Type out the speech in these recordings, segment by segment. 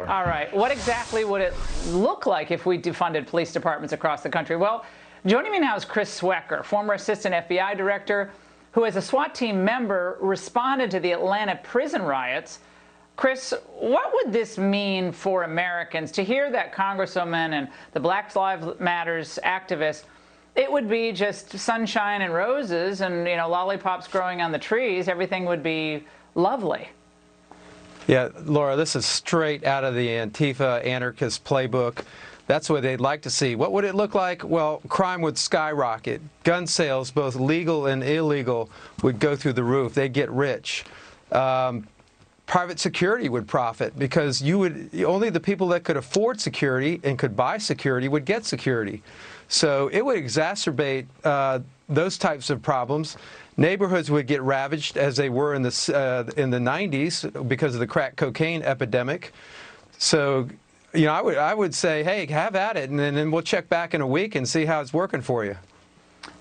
more. All right. What exactly would it look like if we defunded police departments across the country? Well, joining me now is Chris Swecker, former assistant FBI director, who as a SWAT team member responded to the Atlanta prison riots. Chris, what would this mean for Americans to hear that Congresswoman and the Black Lives Matters activists, it would be just sunshine and roses and, you know, lollipops growing on the trees. Everything would be lovely. Yeah, Laura, this is straight out of the Antifa anarchist playbook. That's what they'd like to see. What would it look like? Well, crime would skyrocket. Gun sales, both legal and illegal, would go through the roof. They'd get rich. Private security would profit because only the people that could afford security and could buy security would get security. So it would exacerbate those types of problems. Neighborhoods would get ravaged as they were in the 90s because of the crack cocaine epidemic. So, you know, I would say, hey, have at it, and then we'll check back in a week and see how it's working for you.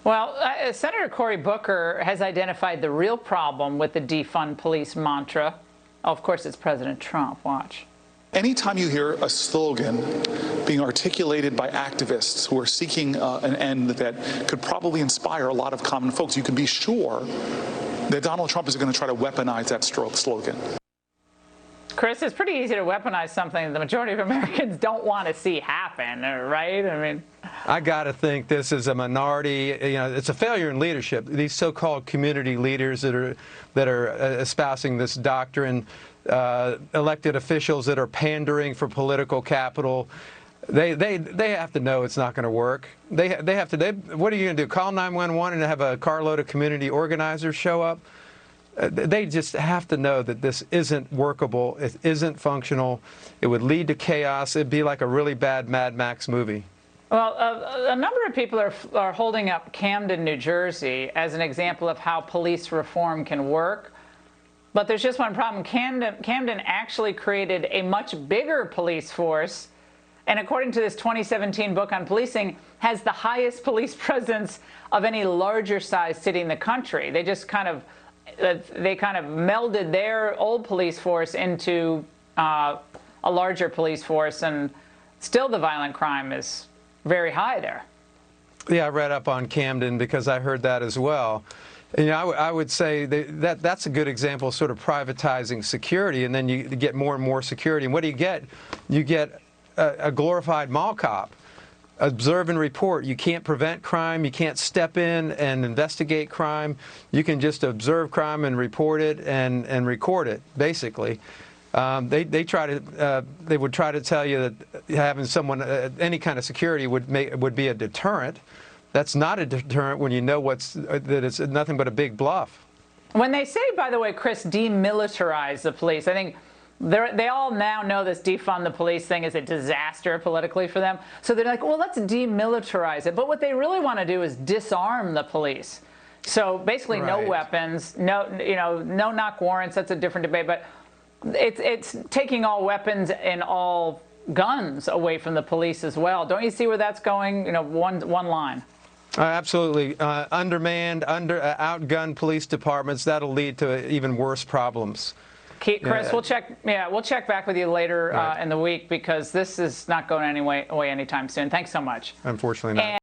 Well, Senator Cory Booker has identified the real problem with the defund police mantra. Oh, of course, it's President Trump. Watch. Anytime you hear a slogan being articulated by activists who are seeking an end that could probably inspire a lot of common folks, you can be sure that Donald Trump is going to try to weaponize that slogan. Chris, it's pretty easy to weaponize something the majority of Americans don't want to see happen, right? I mean, I got to think this is a minority. You know, it's a failure in leadership. These so-called community leaders that are espousing this doctrine, elected officials that are pandering for political capital. They have to know it's not going to work. What are you going to do? Call 911 and have a carload of community organizers show up? They just have to know that this isn't workable. It isn't functional. It would lead to chaos. It'd be like a really bad Mad Max movie. Well, a number of people are holding up Camden, New Jersey, as an example of how police reform can work. But there's just one problem. Camden actually created a much bigger police force, and according to this 2017 book on policing, has the highest police presence of any larger size city in the country. They just kind of melded their old police force into a larger police force, and still the violent crime is very high there. Yeah, I read up on Camden because I heard that as well. You know, I would say that's a good example of sort of privatizing security, and then you get more and more security. And what do you get? You get a glorified mall cop. Observe and report. You can't prevent crime. You can't step in and investigate crime. You can just observe crime and report it and record it, basically. They would try to tell you that having someone, any kind of security would be a deterrent. That's not a deterrent when you know that it's nothing but a big bluff. When they say, by the way, Chris, demilitarize the police, I think they all now know this defund the police thing is a disaster politically for them. So they're like, well, let's demilitarize it. But what they really want to do is disarm the police. So basically, right. No weapons, no knock warrants. That's a different debate. But it's taking all weapons and all guns away from the police as well. Don't you see where that's going? You know, one line. Absolutely. Undermanned, outgunned police departments, that'll lead to even worse problems. Chris, we'll check back with you later in the week, because this is not going away anytime soon. Thanks so much. Unfortunately not.